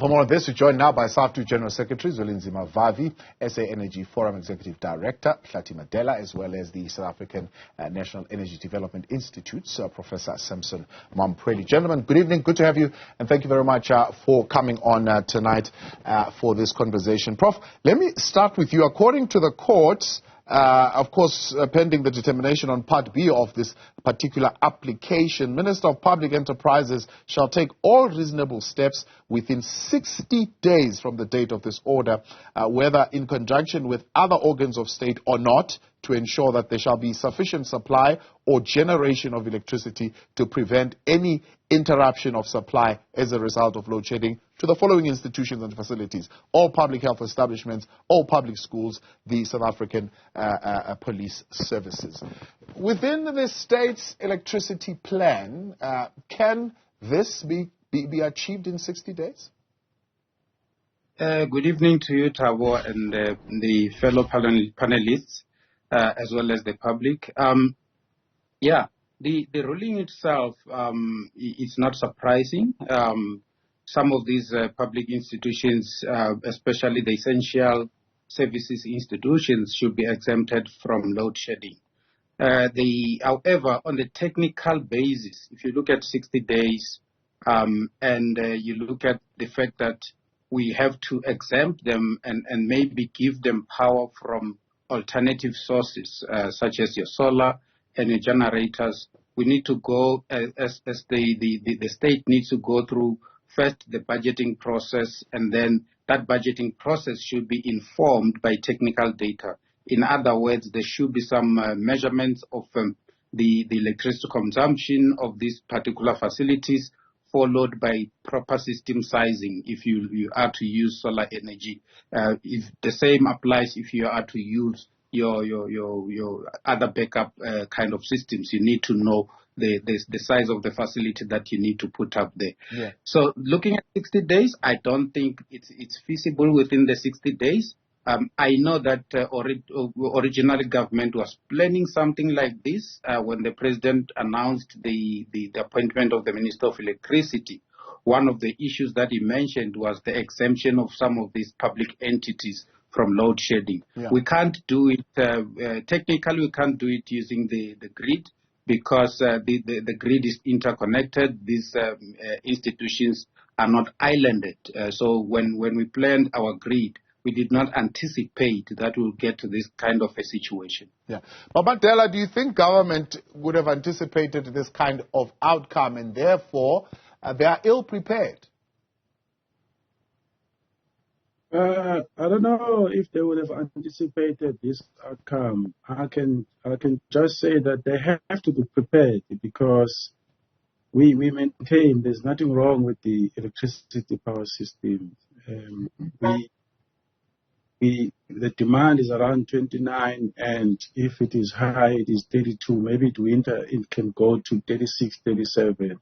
For more of this, we're joined now by Saftu General Secretary Zwelinzima Vavi, SA Energy Forum Executive Director Hlathi Madela, as well as the South African National Energy Development Institute's Professor Sampson Mamphweli. Gentlemen, good evening. Good to have you, and thank you very much for coming on tonight for this conversation. Prof, let me start with you. According to the courts, of course, pending the determination on Part B of this particular application, Minister of Public Enterprises shall take all reasonable steps within 60 days from the date of this order, whether in conjunction with other organs of state or not, to ensure that there shall be sufficient supply or generation of electricity to prevent any interruption of supply as a result of load shedding to the following institutions and facilities: all public health establishments, all public schools, the South African police services. Within the state's electricity plan, can this be achieved in 60 days? Good evening to you, Thabo, and the fellow panelists, as well as the public. The ruling itself is not surprising. Some of these public institutions, especially the essential services institutions, should be exempted from load shedding. However, on the technical basis, if you look at 60 days and you look at the fact that we have to exempt them and maybe give them power from alternative sources, such as your solar and your generators, we need to go, as the state needs to go through first the budgeting process, and then that budgeting process should be informed by technical data. In other words, there should be some measurements of the electricity consumption of these particular facilities, followed by proper system sizing if you are to use solar energy. If the same applies if you are to use your other backup kind of systems, you need to know the size of the facility that you need to put up there. Yeah. So looking at 60 days, I don't think it's feasible within the 60 days. I know that originally government was planning something like this when the president announced the appointment of the Minister of Electricity. One of the issues that he mentioned was the exemption of some of these public entities from load shedding. Yeah. We can't do it, technically we can't do it using the grid, because the grid is interconnected. These institutions are not islanded. So when we planned our grid, we did not anticipate that we'll get to this kind of a situation. Yeah. But Madela, do you think government would have anticipated this kind of outcome, and therefore they are ill prepared? I don't know if they would have anticipated this outcome. I can just say that they have to be prepared, because we maintain there's nothing wrong with the electricity power system. The demand is around 29, and if it is high, it is 32. Maybe at winter it can go to 36, 37.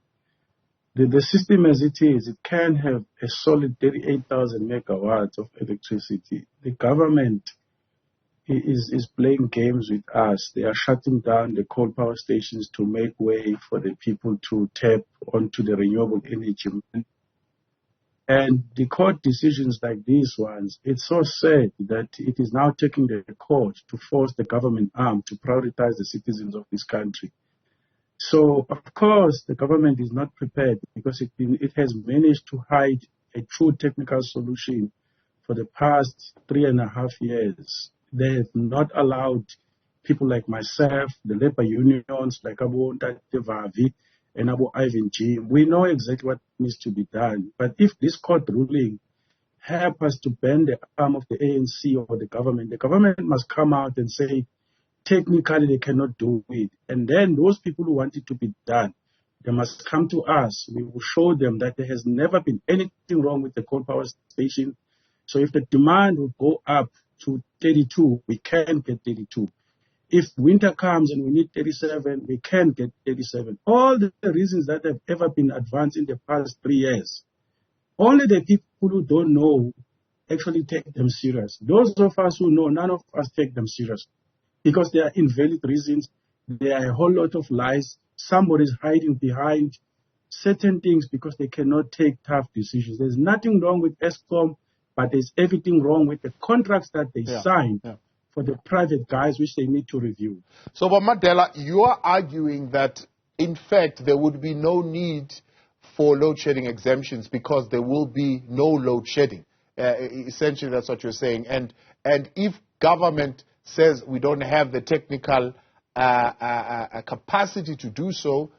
The system as it is, it can have a solid 38,000 megawatts of electricity. The government is playing games with us. They are shutting down the coal power stations to make way for the people to tap onto the renewable energy. And the court decisions like these ones, it's so sad that it is now taking the court to force the government arm to prioritize the citizens of this country. So, of course, the government is not prepared, because it has managed to hide a true technical solution for the past 3.5 years. They have not allowed people like myself, the labor unions, like Abu Vavi and Abu Ivan G. We know exactly what needs to be done. But if this court ruling help us to bend the arm of the ANC or the government must come out and say, technically they cannot do it. And then those people who want it to be done, they must come to us. We will show them that there has never been anything wrong with the coal power station. So if the demand will go up to 32, we can get 32. If winter comes and we need 37, we can get 37. All the reasons that have ever been advanced in the past 3 years, only the people who don't know actually take them serious. Those of us who know, none of us take them serious, because they are invalid reasons. There are a whole lot of lies. Somebody's hiding behind certain things because they cannot take tough decisions. There's nothing wrong with Eskom, but there's everything wrong with the contracts that they sign for the private guys, which they need to review. So, but Madela, you are arguing that, in fact, there would be no need for load shedding exemptions because there will be no load shedding. Essentially, that's what you're saying. And if government says we don't have the technical capacity to do so,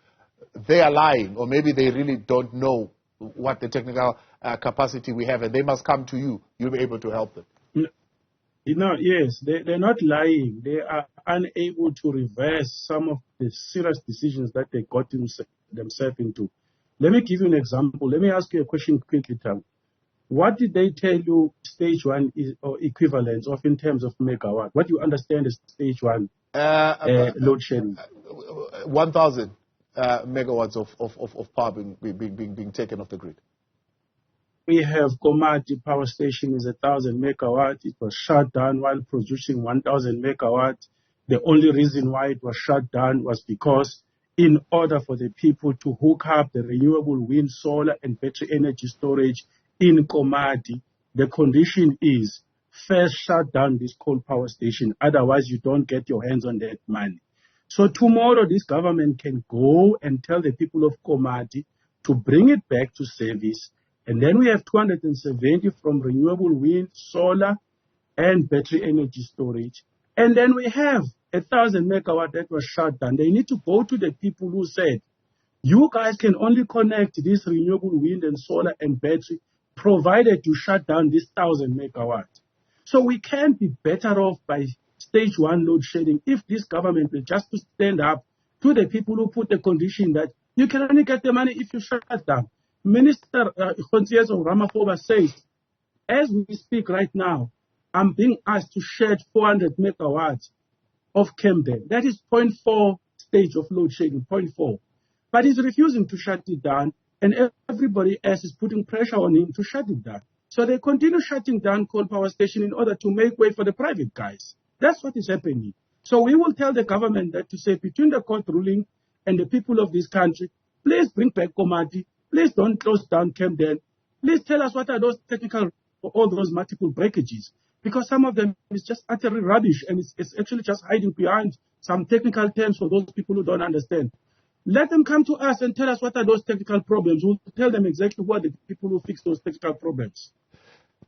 they are lying, or maybe they really don't know what the technical capacity we have, and they must come to you. You'll be able to help them. Yes, they're not lying. They are unable to reverse some of the serious decisions that they got themselves into. Let me give you an example. Let me ask you a question quickly, Tam. What did they tell you stage one is, or equivalence of in terms of megawatt? What do you understand as stage one load shedding? 1,000 megawatts of power being taken off the grid. We have Komati power station is 1,000 megawatts. It was shut down while producing 1,000 megawatts. The only reason why it was shut down was because in order for the people to hook up the renewable wind, solar, and battery energy storage in Komati, the condition is first shut down this coal power station. Otherwise, you don't get your hands on that money. So tomorrow, this government can go and tell the people of Komati to bring it back to service. And then we have 270 from renewable wind, solar, and battery energy storage. And then we have 1,000 megawatts that was shut down. They need to go to the people who said, you guys can only connect this renewable wind and solar and battery provided you shut down this 1,000 megawatts. So we can be better off by stage one load shedding if this government will just stand up to the people who put the condition that you can only get the money if you shut down. Minister Ramaphosa says, as we speak right now, I'm being asked to shed 400 megawatts of Camden. That is 0.4 stage of load shedding, 0.4. But he's refusing to shut it down, and everybody else is putting pressure on him to shut it down. So they continue shutting down coal power station in order to make way for the private guys. That's what is happening. So we will tell the government that to say between the court ruling and the people of this country, please bring back Komati. Please don't close down Camden. Please tell us what are those technical, all those multiple breakages. Because some of them is just utterly rubbish and it's actually just hiding behind some technical terms for those people who don't understand. Let them come to us and tell us what are those technical problems. We'll tell them exactly what the people who fix those technical problems.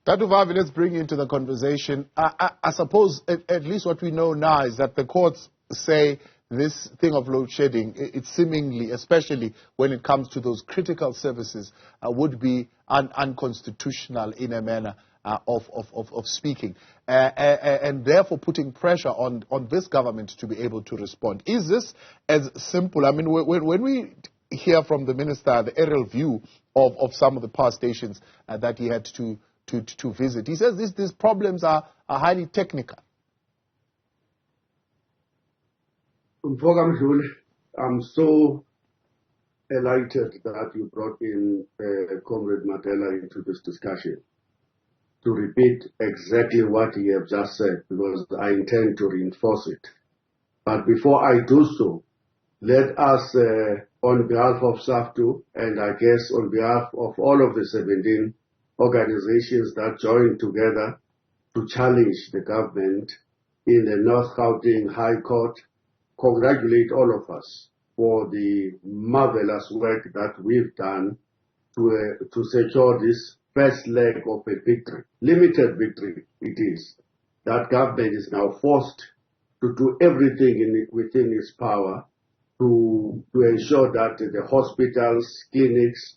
Dr. Vavi, let's bring you into the conversation. I suppose at least what we know now is that the courts say this thing of load shedding, it seemingly, especially when it comes to those critical services, would be unconstitutional in a manner of speaking, and therefore putting pressure on this government to be able to respond. Is this as simple? I mean, when we hear from the minister the aerial view of some of the power stations that he had to visit, he says these problems are highly technical. I'm so elated that you brought in Comrade Madela into this discussion to repeat exactly what he has just said, because I intend to reinforce it. But before I do so, let us, on behalf of Saftu, and I guess on behalf of all of the 17 organizations that joined together to challenge the government in the North Gauteng High Court, congratulate all of us for the marvelous work that we've done to secure this first leg of a victory. Limited victory it is. That government is now forced to do everything within its power to ensure that the hospitals, clinics,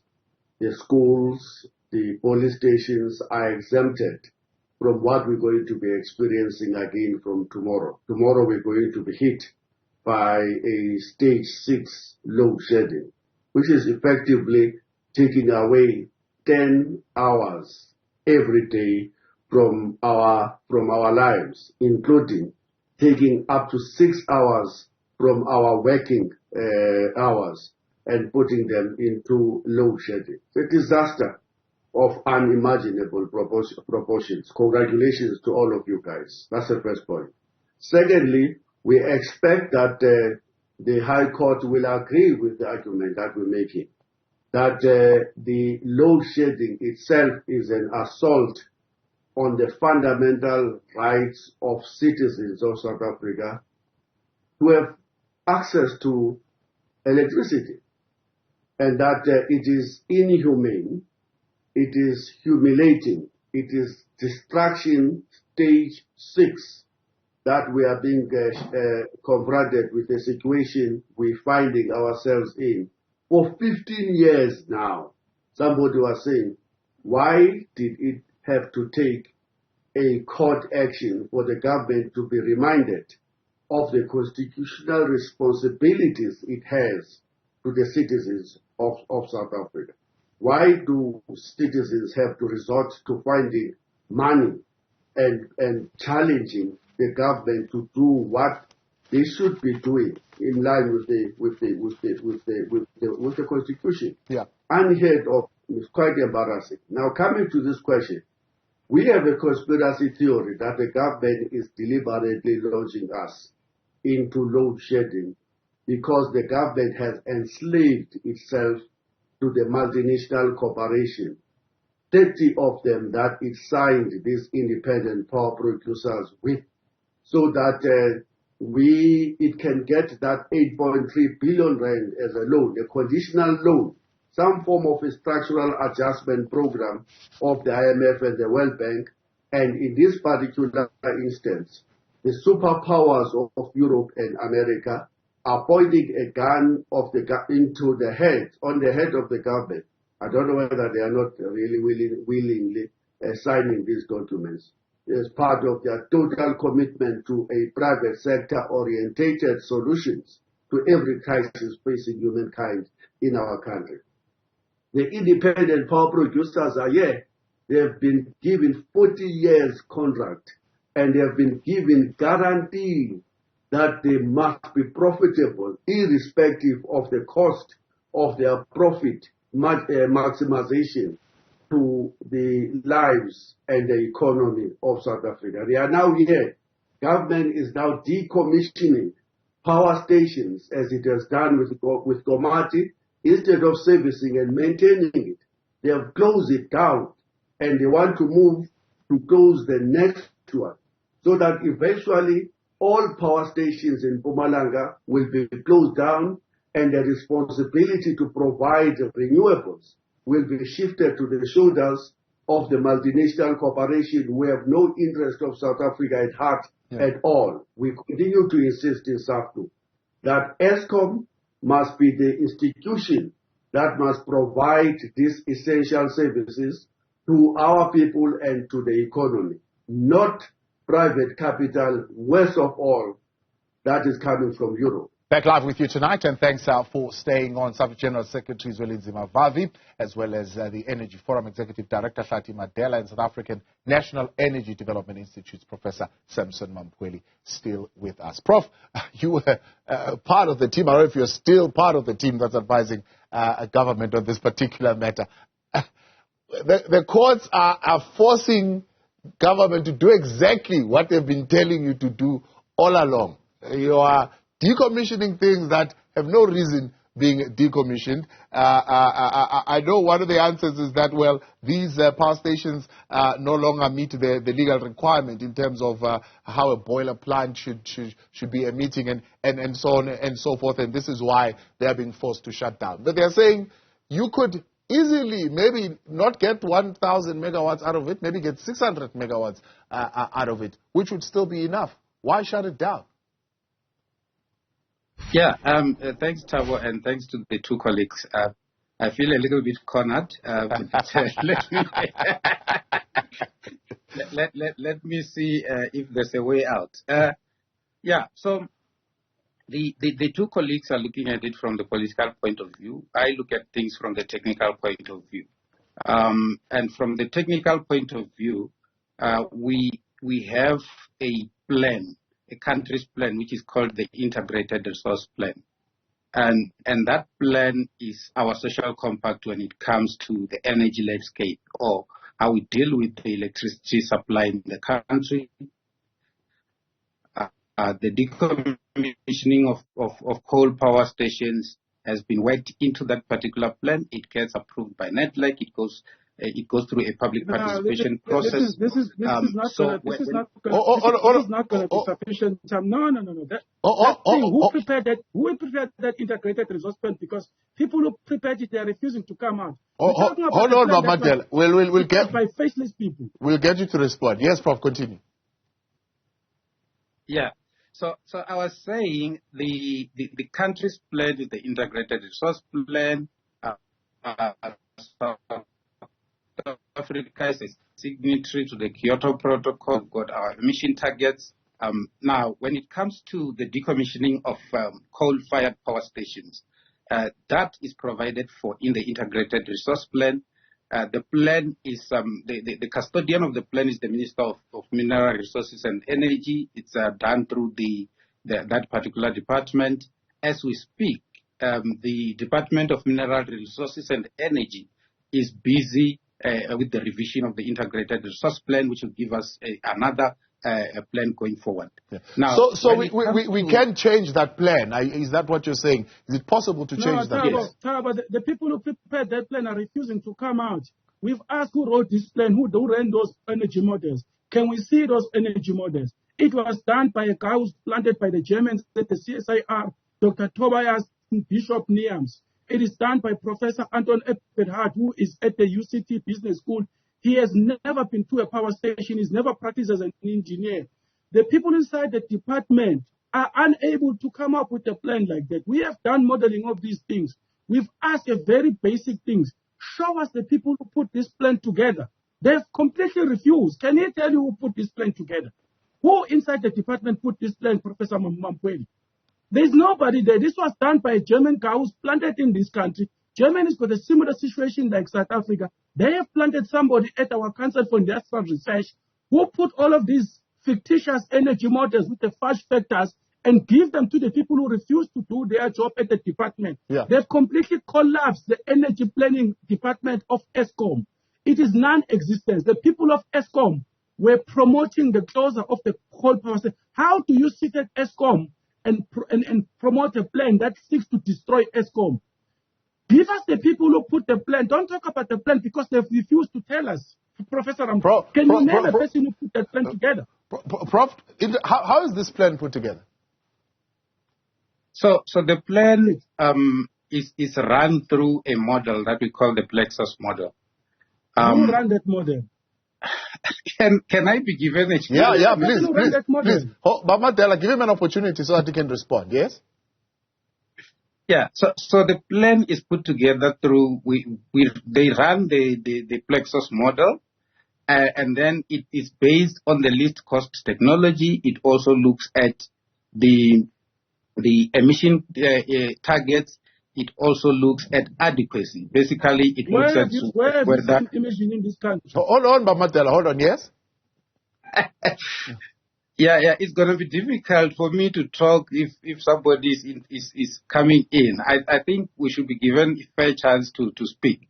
the schools, the police stations are exempted from what we're going to be experiencing again from tomorrow. Tomorrow we're going to be hit by a stage 6 load shedding, which is effectively taking away 10 hours every day from our lives, including taking up to 6 hours from our working hours and putting them into load shedding. It's a disaster of unimaginable proportions. Congratulations to all of you guys. That's the first point. Secondly, we expect that the High Court will agree with the argument that we're making. that the load shedding itself is an assault on the fundamental rights of citizens of South Africa to have access to electricity, and that it is inhumane, it is humiliating, it is distraction stage 6 that we are being confronted with a situation we're finding ourselves in for 15 years now. Somebody was saying, why did it have to take a court action for the government to be reminded of the constitutional responsibilities it has to the citizens of South Africa? Why do citizens have to resort to finding money and challenging the government to do what they should be doing in line with the Constitution? Yeah. Unheard of. It's quite embarrassing. Now, coming to this question, we have a conspiracy theory that the government is deliberately launching us into load shedding because the government has enslaved itself to the multinational corporation, 30 of them that it signed these independent power producers with, so that it can get that 8.3 billion rand as a loan, a conditional loan, some form of a structural adjustment program of the IMF and the World Bank. And in this particular instance, the superpowers of Europe and America are pointing a gun on the head of the government. I don't know whether they are not really willingly signing these documents as part of their total commitment to a private sector orientated solutions to every crisis facing humankind in our country. The independent power producers are here. They have been given 40 years contract, and they have been given guarantee that they must be profitable irrespective of the cost of their profit maximization to the lives and the economy of South Africa. They are now here. Government is now decommissioning power stations as it has done with Komati. Instead of servicing and maintaining it, they have closed it down, and they want to move to close the next one, so that eventually all power stations in Mpumalanga will be closed down, and the responsibility to provide renewables will be shifted to the shoulders of the multinational corporation who have no interest of South Africa at heart at all. We continue to insist in Saftu that Eskom must be the institution that must provide these essential services to our people and to the economy, not private capital, worst of all, that is coming from Europe. Back live with you tonight, and thanks for staying on. Saftu General Secretary Zwelinzima Vavi, as well as the Energy Forum Executive Director Hlathi Madela, and South African National Energy Development Institute's Professor Sampson Mamphweli, still with us. Prof, you were part of the team. I don't know if you're still part of the team that's advising a government on this particular matter. The courts are forcing government to do exactly what they've been telling you to do all along. You are decommissioning things that have no reason being decommissioned. I know one of the answers is that, well, these power stations no longer meet the legal requirement in terms of how a boiler plant should be emitting and so on and so forth, and this is why they are being forced to shut down. But they're saying you could easily maybe not get 1,000 megawatts out of it, maybe get 600 megawatts out of it, which would still be enough. Why shut it down? Yeah, thanks, Thabo, and thanks to the two colleagues. I feel a little bit cornered. Let me see if there's a way out. So the two colleagues are looking at it from the political point of view. I look at things from the technical point of view. And from the technical point of view, we have a plan, a country's plan, which is called the Integrated Resource Plan. And that plan is our social compact when it comes to the energy landscape, or how we deal with the electricity supply in the country, the decommissioning of coal power stations, has been worked into that particular plan. It gets approved by NEDLAC. It goes through a public participation process. This is not going to be sufficient time. No. Who prepared that integrated resource plan? Because people who prepared it, they are refusing to come out. Hold on, Madela. We'll get by faceless people. We'll get you to respond. Yes, Prof. Continue. Yeah. So I was saying the country's plan with the integrated resource plan. South Africa is a signatory to the Kyoto Protocol. We've got our emission targets. Now, when it comes to the decommissioning of coal-fired power stations, that is provided for in the integrated resource plan. The plan is the custodian of the plan is the Minister of Mineral Resources and Energy. It's done through that particular department. As we speak, the Department of Mineral Resources and Energy is busy with the revision of the integrated resource plan, which will give us another plan going forward. Yeah. Now, so we can change that plan. Is that what you're saying? Is it possible to change that? Yes. The people who prepared that plan are refusing to come out. We've asked who wrote this plan, who ran those energy models. Can we see those energy models? It was done by a guy who's planted by the Germans at the CSIR, Dr. Tobias Bishop Niams. It is done by Professor Anton Eberhard, who is at the UCT Business School. He has never been to a power station. He's never practiced as an engineer. The people inside the department are unable to come up with a plan like that. We have done modeling of these things. We've asked a very basic things. Show us the people who put this plan together. They've completely refused. Can he tell you who put this plan together? Who inside the department put this plan, Professor Mamphweli? There's nobody there. This was done by a German guy who's planted in this country. Germany's got a similar situation like South Africa. They have planted somebody at our Council for Industrial Research who put all of these fictitious energy models with the fudge factors and give them to the people who refuse to do their job at the department. Yeah. They've completely collapsed the energy planning department of Eskom. It is non-existent. The people of Eskom were promoting the closure of the coal power station. How do you sit at Eskom and promote a plan that seeks to destroy Eskom? Give us the people who put the plan. Don't talk about the plan because they've refused to tell us. Professor can you name a person who put that plan together? Prof, how is this plan put together? So the plan is run through a model that we call the Plexus model. Who ran that model? Can I be given a chance? Yeah, please. But Madela, give him an opportunity so that he can respond, yes? Yeah, so the plan is put together through, they run the Plexus model, and then it is based on the least cost technology. It also looks at the emission targets. It also looks at adequacy. Basically, it looks at whether imaging in this country. Hold on, Madela, hold on, yes? Yeah, it's going to be difficult for me to talk if somebody is coming in. I think we should be given a fair chance to speak.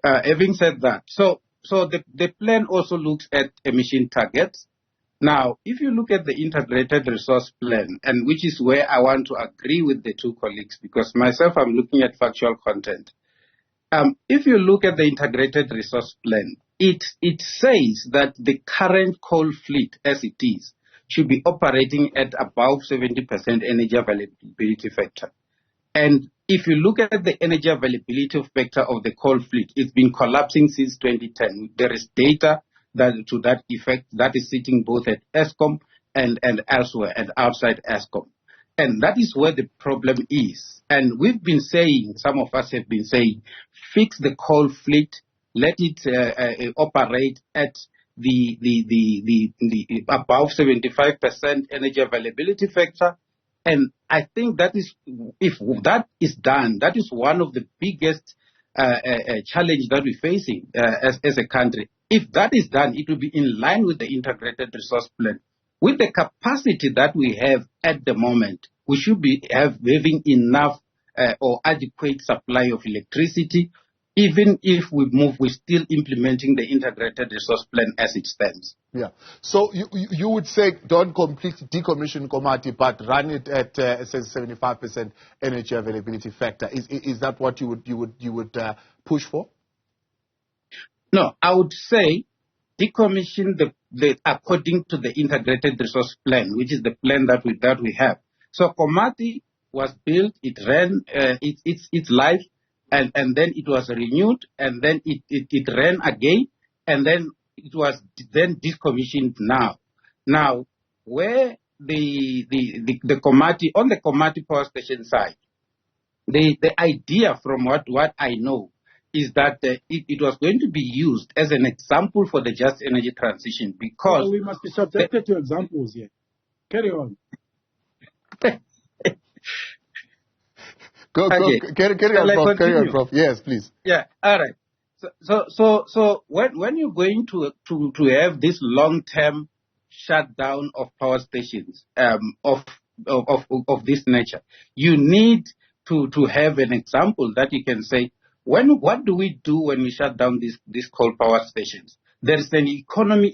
Having said that, so the plan also looks at emission targets. Now, if you look at the integrated resource plan, and which is where I want to agree with the two colleagues, because myself, I'm looking at factual content. If you look at the integrated resource plan, it says that the current coal fleet as it is should be operating at above 70% energy availability factor. And if you look at the energy availability factor of the coal fleet, it's been collapsing since 2010. There is data to that effect that is sitting both at Eskom and elsewhere and outside Eskom. And that is where the problem is. And we've been saying, some of us have been saying, fix the coal fleet, let it operate at the above 75% energy availability factor. And I think that is, if that is done, that is one of the biggest challenge that we're facing as a country. If that is done, it will be in line with the integrated resource plan. With the capacity that we have at the moment, we should be having enough or adequate supply of electricity. even if we move, we're still implementing the integrated resource plan as it stands. Yeah. So you would say don't completely decommission Komati, but run it at say 75% energy availability factor. Is that what you would push for? No, I would say decommission the according to the integrated resource plan, which is the plan that we have. So Komati was built, it ran its life, and then it was renewed, and then it ran again, and then it was then decommissioned now. Now, where the Komati, on the Komati power station side, the idea from what I know is that it was going to be used as an example for the just energy transition, because well, we must be subjected to examples here. Carry on. Carry on, Prof. Yes, please. Yeah, all right. So when you're going to have this long-term shutdown of power stations of this nature, you need to have an example that you can say, what do we do when we shut down these coal power stations? There is an economy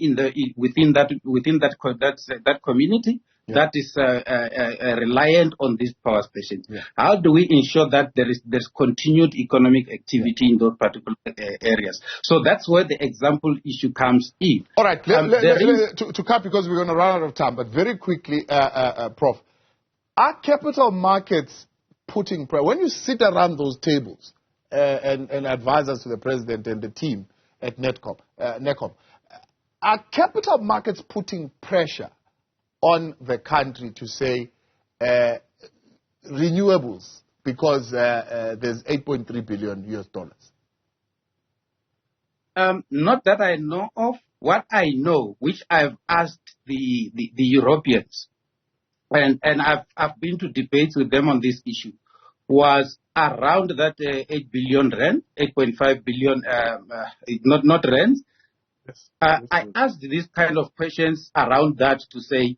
within that community. Yeah. That is reliant on these power stations. Yeah. How do we ensure that there's continued economic activity in those particular areas? So that's where the example issue comes in. All right, to cut because we're going to run out of time, but very quickly, Prof, are capital markets putting pressure? When you sit around those tables and advisors to the president and the team at NECOM, are capital markets putting pressure on the country to say renewables because there's $8.3 billion US? Not that I know of. What I know, which I've asked the Europeans, and I've been to debates with them on this issue, was around that 8 billion rand, 8.5 billion, not rands. Yes. I asked these kind of questions around that to say,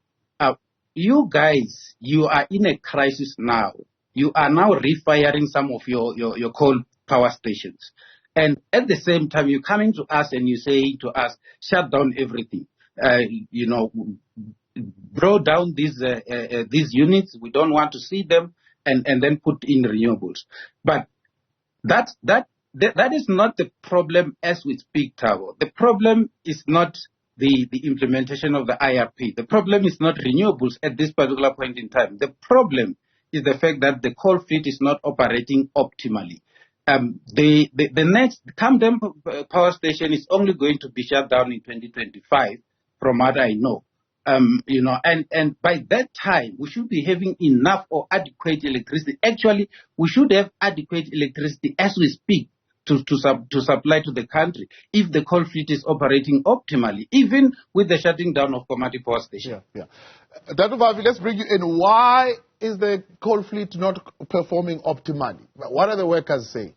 you guys, you are in a crisis now. You are now refiring some of your coal power stations. And at the same time, you're coming to us and you say to us, shut down everything. Draw down these units. We don't want to see them, and then put in renewables. But that is not the problem as we speak, Tabo. The problem is not the implementation of the IRP. The problem is not renewables at this particular point in time. The problem is the fact that the coal fleet is not operating optimally. The next Camden power station is only going to be shut down in 2025, from what I know. And by that time, we should be having enough or adequate electricity. Actually, we should have adequate electricity as we speak to supply to the country if the coal fleet is operating optimally, even with the shutting down of Komati power station. Yeah. Dr. Vavi, let's bring you in. Why is the coal fleet not performing optimally? What are the workers saying?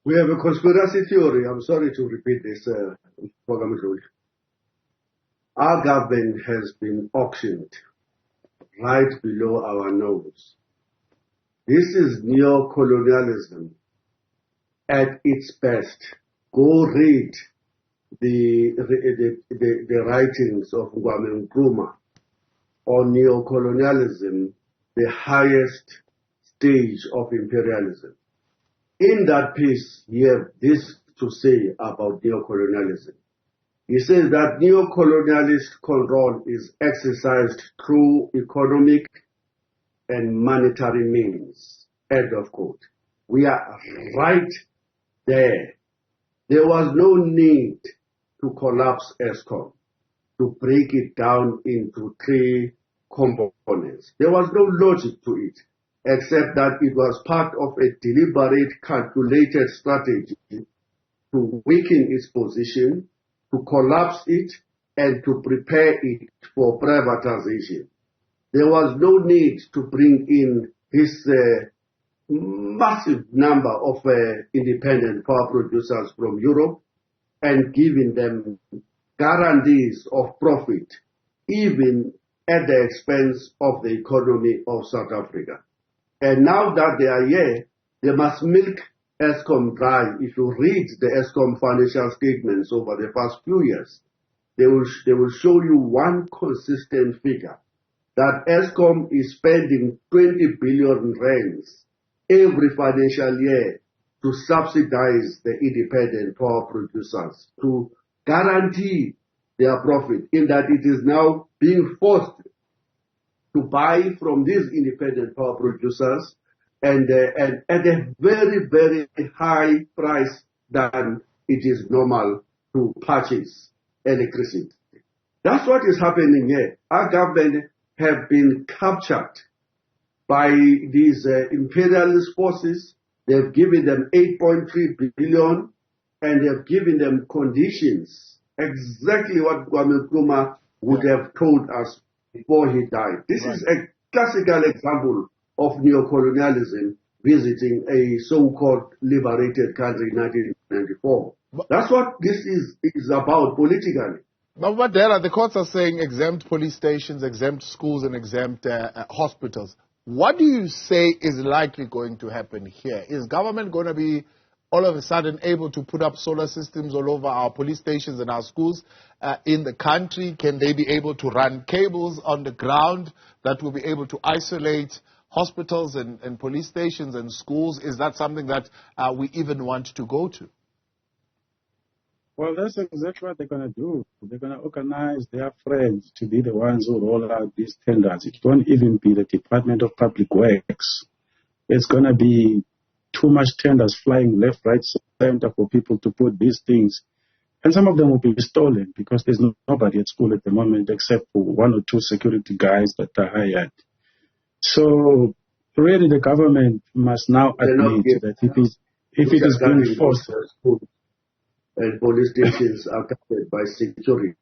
We have a conspiracy theory. I'm sorry to repeat this, Program. Our government has been auctioned right below our nose. This is neo-colonialism at its best. Go read the writings of Kwame Nkrumah on neo-colonialism, the highest stage of imperialism. In that piece, he has this to say about neo-colonialism. He says that neo-colonialist control is exercised through economic and monetary means. End of quote. We are right there. There was no need to collapse Eskom, to break it down into three components. There was no logic to it, except that it was part of a deliberate, calculated strategy to weaken its position, to collapse it, and to prepare it for privatization. There was no need to bring in this massive number of independent power producers from Europe and giving them guarantees of profit, even at the expense of the economy of South Africa. And now that they are here, they must milk Eskom dry. If you read the Eskom financial statements over the past few years, they will show you one consistent figure, that Eskom is spending 20 billion rands every financial year to subsidize the independent power producers, to guarantee their profit, in that it is now being forced to buy from these independent power producers and at a very, very high price than it is normal to purchase electricity. That's what is happening here. Our government have been captured by these imperialist forces. They've given them 8.3 billion and they've given them conditions, exactly what Kwame Nkrumah would have told us before he died. This is a classical example of neocolonialism visiting a so-called liberated country in 1994. That's what this is about politically. But Madela, the courts are saying exempt police stations, exempt schools, and exempt hospitals. What do you say is likely going to happen here? Is government going to be all of a sudden able to put up solar systems all over our police stations and our schools in the country? Can they be able to run cables on the ground that will be able to isolate hospitals and police stations and schools? Is that something that we even want to go to? Well, that's exactly what they're going to do. They're going to organize their friends to be the ones who roll out these tenders. It won't even be the Department of Public Works. It's going to be too much tenders flying left, right, center for people to put these things. And some of them will be stolen because there's nobody at school at the moment except for one or two security guys that are hired. So really the government must now admit that if it is being forced. And police stations are covered by security,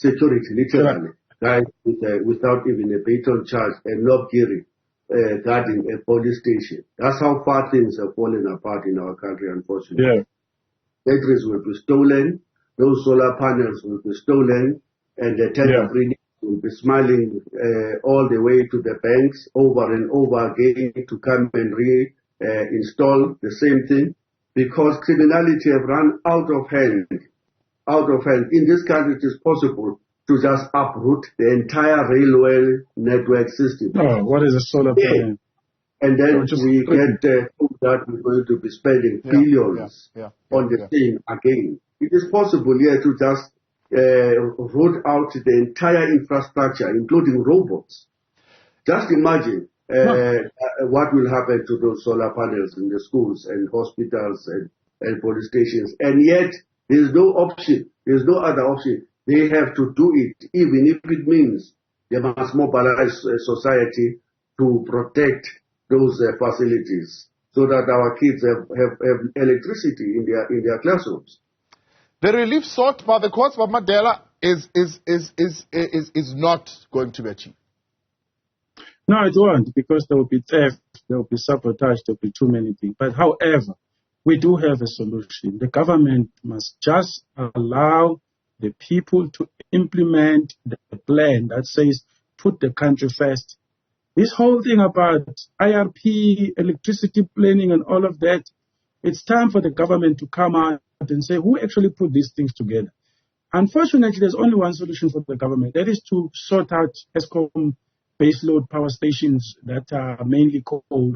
literally, guys without even a baton charge and not guarding a police station. That's how far things have fallen apart in our country, unfortunately. Batteries will be stolen, those solar panels will be stolen, and the tender will be smiling all the way to the banks over and over again to come and install the same thing. Because criminality have run out of hand. In this country, it is possible to just uproot the entire railway network system. Oh, what is a solar panel? And then we get that we're going to be spending billions on the thing again. It is possible here to just root out the entire infrastructure, including robots. Just imagine. What will happen to those solar panels in the schools and hospitals and police stations? And yet, there's no option. There's no other option. They have to do it, even if it means they must mobilize society to protect those facilities so that our kids have electricity in their classrooms. The relief sought by the courts, by Madela, is not going to be achieved. No, it won't, because there will be theft, there will be sabotage, there will be too many things. But however, we do have a solution. The government must just allow the people to implement the plan that says put the country first. This whole thing about IRP, electricity planning and all of that, it's time for the government to come out and say who actually put these things together. Unfortunately, there's only one solution for the government. That is to sort out Eskom baseload power stations that are mainly coal.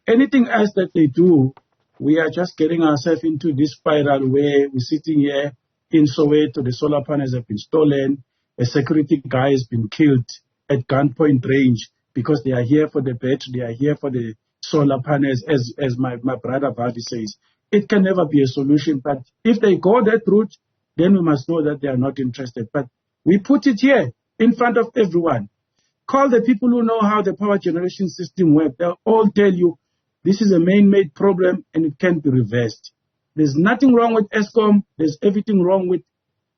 Anything else that they do, we are just getting ourselves into this spiral where we're sitting here in Soweto, the solar panels have been stolen, a security guy has been killed at gunpoint range because they are here for the battery, they are here for the solar panels, as my brother Vavi says. It can never be a solution, but if they go that route, then we must know that they are not interested. But we put it here in front of everyone. Call the people who know how the power generation system works. They'll all tell you this is a man-made problem and it can't be reversed. There's nothing wrong with Eskom. There's everything wrong with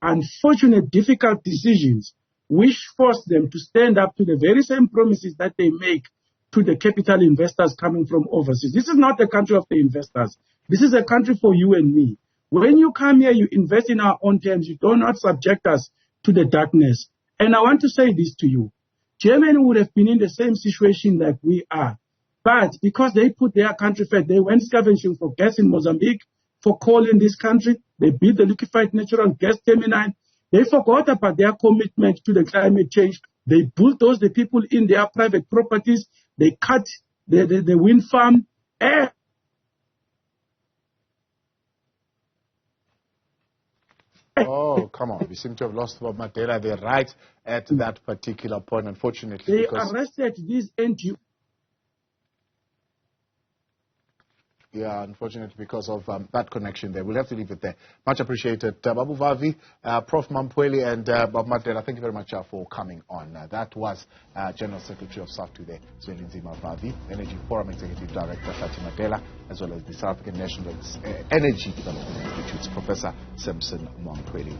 unfortunate, difficult decisions which force them to stand up to the very same promises that they make to the capital investors coming from overseas. This is not a country of the investors. This is a country for you and me. When you come here, you invest in our own terms. You do not subject us to the darkness. And I want to say this to you. Germany would have been in the same situation that we are But because they put their country first, they went scavenging for gas in Mozambique, for coal in this country. They built the liquefied natural gas terminal. They forgot about their commitment to the climate change. They bulldoze the people in their private properties. They cut the wind farm. Oh, come on. We seem to have lost Bob Madela. They're right at that particular point, unfortunately. They arrested these NGOs. Yeah, unfortunately, because of that connection there. We'll have to leave it there. Much appreciated. Babu Vavi, Prof. Mamphweli, and Bob Madela, thank you very much for coming on. That was General Secretary of Saftu there, Zwelinzima Vavi, Energy Forum Executive Director Hlathi Madela, as well as the South African National Energy Development Institute's Professor Sampson Mamphweli.